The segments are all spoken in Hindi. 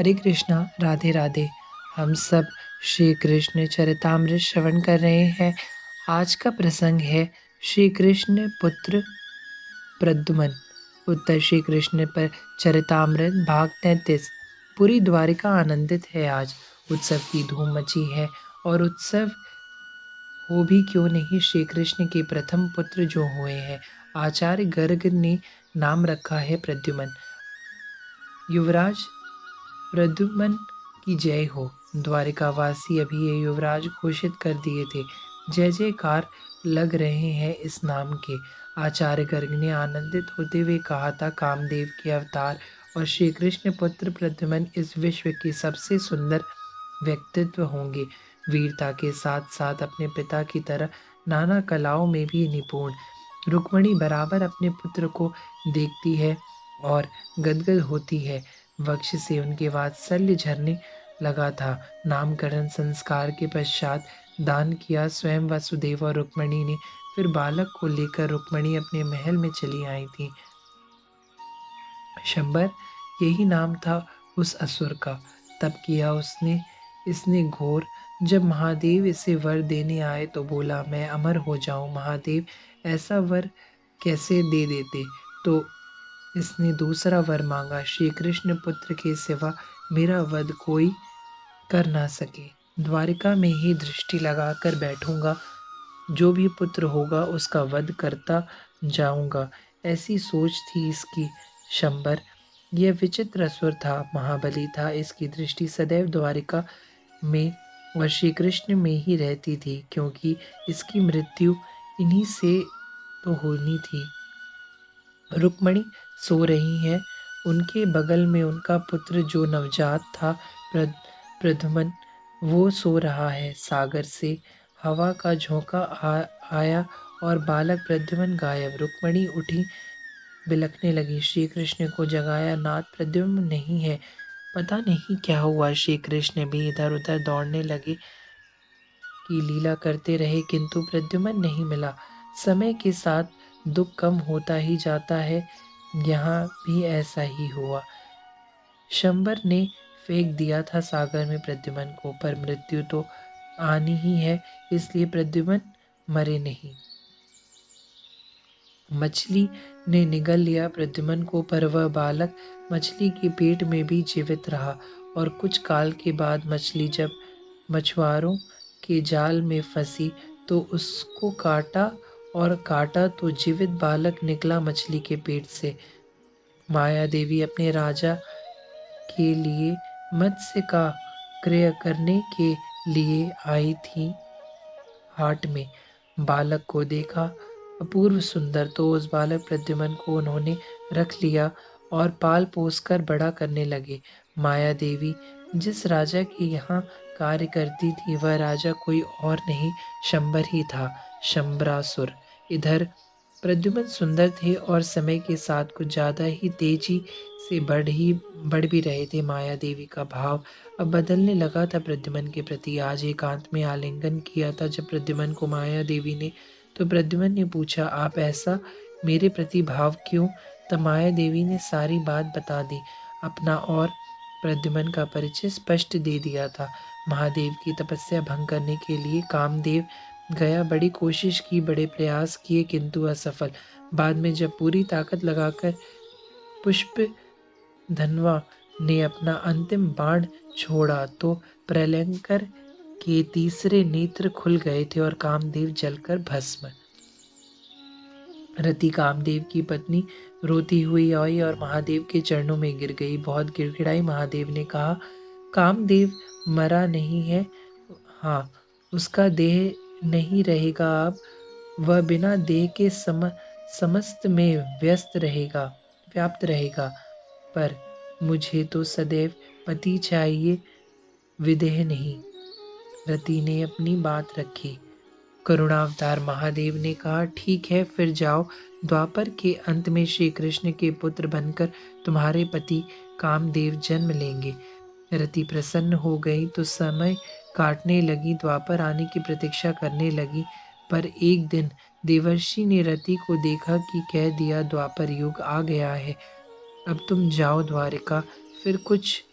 हरे कृष्णा, राधे राधे। हम सब श्री कृष्ण चरितामृत श्रवण कर रहे हैं। आज का प्रसंग है श्री कृष्ण पुत्र प्रद्युमन। उत्तर श्री कृष्ण पर चरितामृत भाग 33। पूरी द्वारिका आनंदित है। आज उत्सव की धूम मची है और उत्सव हो भी क्यों नहीं, श्री कृष्ण के प्रथम पुत्र जो हुए हैं, आचार्य गर्ग ने नाम रखा है प्रद्युमन। युवराज प्रद्युमन की जय हो। द्वारिकावासी अभी ये युवराज घोषित कर दिए थे। जय जयकार लग रहे हैं इस नाम के। आचार्य गर्ग ने आनंदित होते हुए कहा था, कामदेव के अवतार और श्री कृष्ण पुत्र प्रद्युमन इस विश्व के सबसे सुंदर व्यक्तित्व होंगे। वीरता के साथ साथ अपने पिता की तरह नाना कलाओं में भी निपुण। रुक्मणी बराबर अपने पुत्र को देखती है और गदगद होती है। वक्ष से उनके वात्सल्य झरने लगा था। नामकरण संस्कार के पश्चात दान किया स्वयं वसुदेव और रुक्मणी ने। फिर बालक को लेकर रुक्मणी अपने महल में चली आई थी। शंबर यही नाम था उस असुर का। तब किया इसने घोर। जब महादेव इसे वर देने आए तो बोला, मैं अमर हो जाऊं। महादेव ऐसा वर कैसे दे देते? तो इसने दूसरा वर मांगा, श्री कृष्ण पुत्र के सिवा मेरा वध कोई कर ना सके। द्वारिका में ही दृष्टि लगाकर बैठूंगा, जो भी पुत्र होगा उसका वध करता जाऊंगा। ऐसी सोच थी इसकी। शंबर यह विचित्र असुर था, महाबली था। इसकी दृष्टि सदैव द्वारिका में और श्री कृष्ण में ही रहती थी, क्योंकि इसकी मृत्यु इन्हीं से तो होनी थी। रुक्मणी सो रही हैं। उनके बगल में उनका पुत्र जो नवजात था प्रद्युमन, वो सो रहा है। सागर से हवा का झोंका आया और बालक प्रद्युमन गायब। रुक्मणी उठी, बिलखने लगी, श्री कृष्ण को जगाया। नाथ, प्रद्युमन नहीं है। पता नहीं क्या हुआ। श्री कृष्ण भी इधर उधर दौड़ने लगे की लीला करते रहे, किंतु प्रद्युमन नहीं मिला। समय के साथ दुख कम होता ही जाता है। यहाँ भी ऐसा ही हुआ। शंबर ने फेंक दिया था सागर में प्रद्युमन को, पर मृत्यु तो आनी ही है, इसलिए प्रद्युमन मरे नहीं। मछली ने निगल लिया प्रद्युमन को, पर वह बालक मछली के पेट में भी जीवित रहा। और कुछ काल के बाद मछली जब मछुआरों के जाल में फंसी तो उसको काटा तो जीवित बालक निकला मछली के पेट से। माया देवी अपने राजा के लिए मत्स्य का क्रय करने के लिए आई थी हाट में। बालक को देखा अपूर्व सुंदर, तो उस बालक प्रद्युमन को उन्होंने रख लिया और पाल पोस कर बड़ा करने लगे। माया देवी जिस राजा के यहाँ कार्य करती थी, वह राजा कोई और नहीं, शंबर ही था, शंबरासुर। इधर प्रद्युमन सुंदर थे और समय के साथ कुछ ज्यादा ही तेजी से बढ़ भी रहे थे। माया देवी का भाव अब बदलने लगा था प्रद्युमन के प्रति। आज एकांत में आलिंगन किया था जब प्रद्युमन को माया देवी ने, तो प्रद्युमन ने पूछा, आप ऐसा मेरे प्रति भाव क्यों? तब माया देवी ने सारी बात बता दी, अपना और प्रद्युमन का परिचय स्पष्ट दे दिया था। महादेव की तपस्या भंग करने के लिए कामदेव गया, बड़ी कोशिश की, बड़े प्रयास किए, किंतु असफल। बाद में जब पूरी ताकत लगाकर पुष्प धनवा ने अपना अंतिम बाण छोड़ा तो प्रलयंकर के तीसरे नेत्र खुल गए थे और कामदेव जलकर भस्म। रति कामदेव की पत्नी रोती हुई आई और महादेव के चरणों में गिर गई। बहुत गिड़गिड़ाई। महादेव ने कहा, कामदेव मरा नहीं है। हाँ, उसका देह नहीं रहेगा अब। वह बिना देह के समस्त में व्याप्त रहेगा। पर मुझे तो सदैव पति चाहिए, विदेह नहीं। रति ने अपनी बात रखी। करुणावतार महादेव ने कहा, ठीक है, फिर जाओ। द्वापर के अंत में श्री कृष्ण के पुत्र बनकर तुम्हारे पति कामदेव जन्म लेंगे। रति प्रसन्न हो गई तो समय काटने लगी, द्वापर आने की प्रतीक्षा करने लगी। पर एक दिन देवर्षि ने रति को देखा कि कह दिया, द्वापर युग आ गया है, अब तुम जाओ द्वारिका। फिर कुछ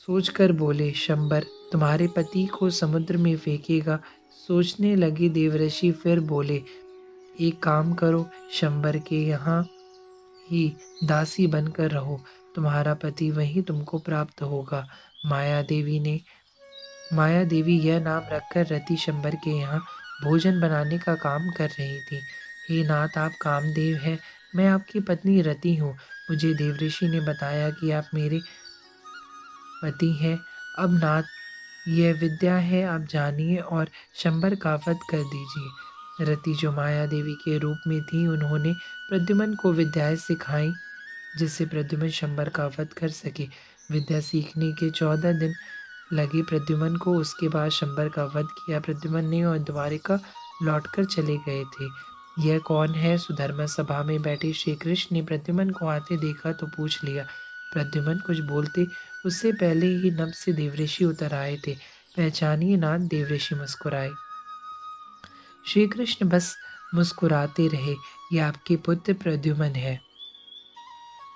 सोचकर बोले, शंबर तुम्हारे पति को समुद्र में फेंकेगा। सोचने लगे देवर्षि फिर बोले, एक काम करो, शंबर के यहाँ ही दासी बनकर रहो, तुम्हारा पति वहीं तुमको प्राप्त होगा। माया देवी यह नाम रखकर रति शंबर के यहाँ भोजन बनाने का काम कर रही थी। हे नाथ, आप कामदेव हैं, मैं आपकी पत्नी रति हूँ। मुझे देवऋषि ने बताया कि आप मेरे पति हैं। अब नाथ, यह विद्या है, आप जानिए और शंबर का वध कर दीजिए। रति जो माया देवी के रूप में थी, उन्होंने प्रद्युम्न को विद्याएं सिखाई जिससे प्रद्युम्न शंबर का वध कर सके। विद्या सीखने के 14 दिन लगे प्रद्युम्न को। उसके बाद शंबर का वध किया प्रद्युम्न ने और द्वारिका लौटकर चले गए थे। यह कौन है? सुधर्मा सभा में बैठे श्री कृष्ण ने प्रद्युम्न को आते देखा तो पूछ लिया। प्रद्युम्न कुछ बोलते उससे पहले ही नभ से देवऋषि उतर आए थे। पहचानिए नाथ, देवऋषि मुस्कुराए। श्री कृष्ण बस मुस्कुराते रहे। ये आपके पुत्र प्रद्युम्न है।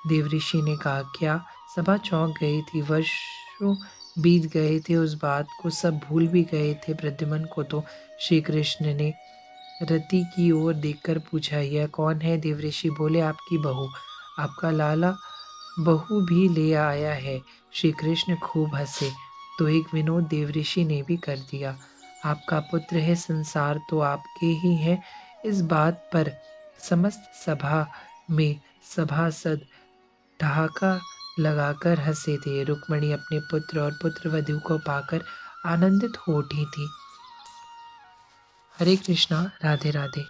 देवऋषि ने कहा, क्या? सभा चौंक गई थी। वर्षों बीत गए थे, उस बात को सब भूल भी गए थे। प्रद्युम्न को तो श्री कृष्ण ने रति की ओर देखकर पूछा, यह कौन है? देवऋषि बोले, आपकी बहू। आपका लाला बहू भी ले आया है। श्री कृष्ण खूब हंसे। तो एक विनोद देवऋषि ने भी कर दिया। आपका पुत्र है, संसार तो आपके ही है। इस बात पर समस्त सभा में सभासद ठहाका लगाकर हंसे थे। रुक्मणी अपने पुत्र और पुत्रवधू को पाकर आनंदित हो उठी थी। हरे कृष्णा, राधे राधे।